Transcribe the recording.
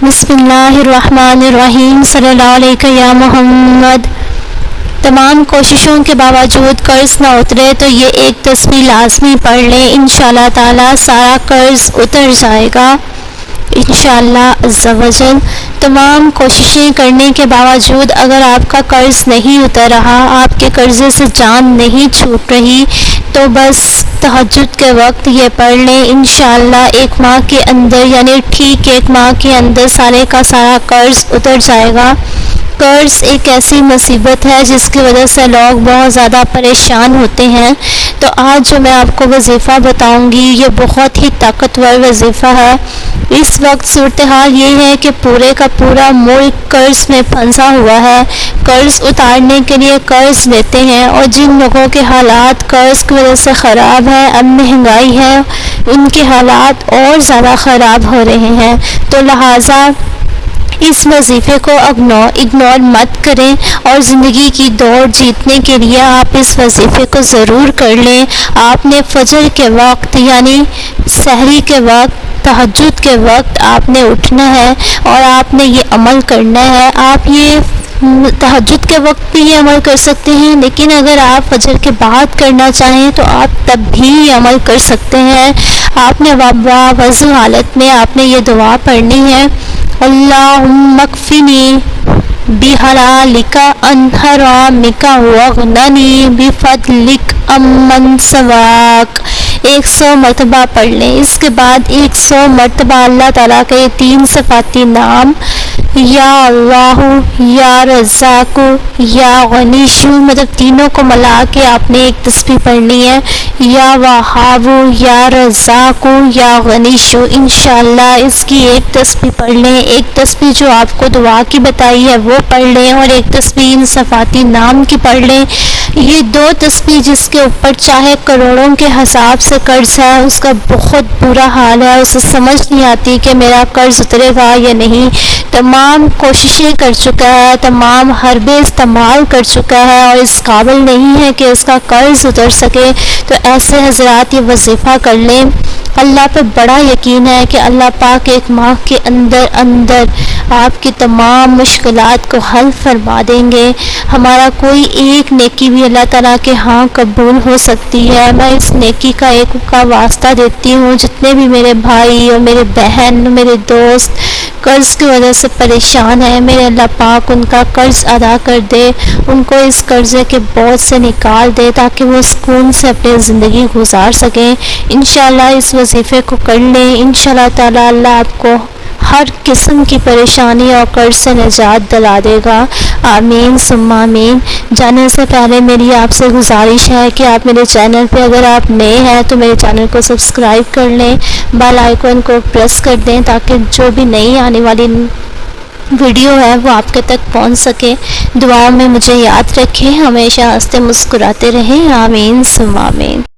بسم اللہ الرحمن الرحیم صلی اللہ علیہ یا محمد۔ تمام کوششوں کے باوجود قرض نہ اترے تو یہ ایک تسبیح لازمی پڑھ لیں، انشاءاللہ تعالی سارا قرض اتر جائے گا انشاءاللہ عز و جل۔ تمام کوششیں کرنے کے باوجود اگر آپ کا قرض نہیں اتر رہا، آپ کے قرضے سے جان نہیں چھوٹ رہی، تو بس تہجد کے وقت یہ پڑھ لیں، انشاءاللہ ایک ماہ کے اندر، یعنی ٹھیک ایک ماہ کے اندر سارے کا سارا قرض اتر جائے گا۔ قرض ایک ایسی مصیبت ہے جس کی وجہ سے لوگ بہت زیادہ پریشان ہوتے ہیں، تو آج جو میں آپ کو وظیفہ بتاؤں گی یہ بہت ہی طاقتور وظیفہ ہے۔ اس وقت صورتحال یہ ہے کہ پورے کا پورا ملک قرض میں پھنسا ہوا ہے، قرض اتارنے کے لیے قرض لیتے ہیں، اور جن لوگوں کے حالات قرض کی وجہ سے خراب ہے، اب مہنگائی ہے، ان کے حالات اور زیادہ خراب ہو رہے ہیں، تو لہٰذا اس وظیفے کو اگنور مت کریں، اور زندگی کی دوڑ جیتنے کے لیے آپ اس وظیفے کو ضرور کر لیں۔ آپ نے فجر کے وقت یعنی سحری کے وقت، تہجد کے وقت آپ نے اٹھنا ہے اور آپ نے یہ عمل کرنا ہے۔ آپ یہ تہجد کے وقت بھی یہ عمل کر سکتے ہیں، لیکن اگر آپ فجر کے بعد کرنا چاہیں تو آپ تب بھی یہ عمل کر سکتے ہیں۔ آپ نے وضو حالت میں آپ نے یہ دعا پڑھنی ہے، اللہم اکفنی بحلالک عن حرامک واغننی بفضلک عمن سواک۔ 100 مرتبہ پڑھ لیں۔ اس کے بعد 100 مرتبہ اللہ تعالیٰ کے 3 صفاتی نام، یا اللہ، یا رزاق، یا غنیش، مطلب تینوں کو ملا کے آپ نے ایک تسبیح پڑھنی ہے، یا وہاب، یا رزاق، یا غنیش۔ انشاءاللہ اس کی ایک تسبیح پڑھ لیں، ایک تسبیح جو آپ کو دعا کی بتائی ہے وہ پڑھ لیں، اور ایک تسبیح ان صفاتی نام کی پڑھ لیں۔ یہ 2 تسبیح جس کے اوپر چاہے کروڑوں کے حساب سے قرض ہے، اس کا بہت برا حال ہے، اسے سمجھ نہیں آتی کہ میرا قرض اترے گا یا نہیں، تمام کوششیں کر چکا ہے، تمام حربے استعمال کر چکا ہے، اور اس قابل نہیں ہے کہ اس کا قرض اتر سکے، تو ایسے حضرات یہ وظیفہ کر لیں۔ اللہ پہ بڑا یقین ہے کہ اللہ پاک ایک ماہ کے اندر آپ کی تمام مشکلات کو حل فرما دیں گے۔ ہمارا کوئی ایک نیکی بھی اللہ تعالیٰ کے ہاں قبول ہو سکتی ہے۔ میں اس نیکی کا ایک کا واسطہ دیتی ہوں، جتنے بھی میرے بھائی اور میرے بہن، میرے دوست قرض کی وجہ سے پریشان ہیں، میرے اللہ پاک ان کا قرض ادا کر دے، ان کو اس قرضے کے بوجھ سے نکال دے تاکہ وہ سکون سے اپنی زندگی گزار سکیں۔ انشاءاللہ اس وظیفے کو کر لیں، انشاءاللہ تعالی اللہ آپ کو ہر قسم کی پریشانی اور قرض سے نجات دلا دے گا، آمین ثم آمین۔ جانے سے پہلے میری آپ سے گزارش ہے کہ آپ میرے چینل پہ اگر آپ نئے ہیں تو میرے چینل کو سبسکرائب کر لیں، بیل آئیکن کو پریس کر دیں تاکہ جو بھی نئی آنے والی ویڈیو ہے وہ آپ کے تک پہنچ سکے۔ دعاؤں میں مجھے یاد رکھیں، ہمیشہ ہنستے مسکراتے رہیں، آمین ثم آمین۔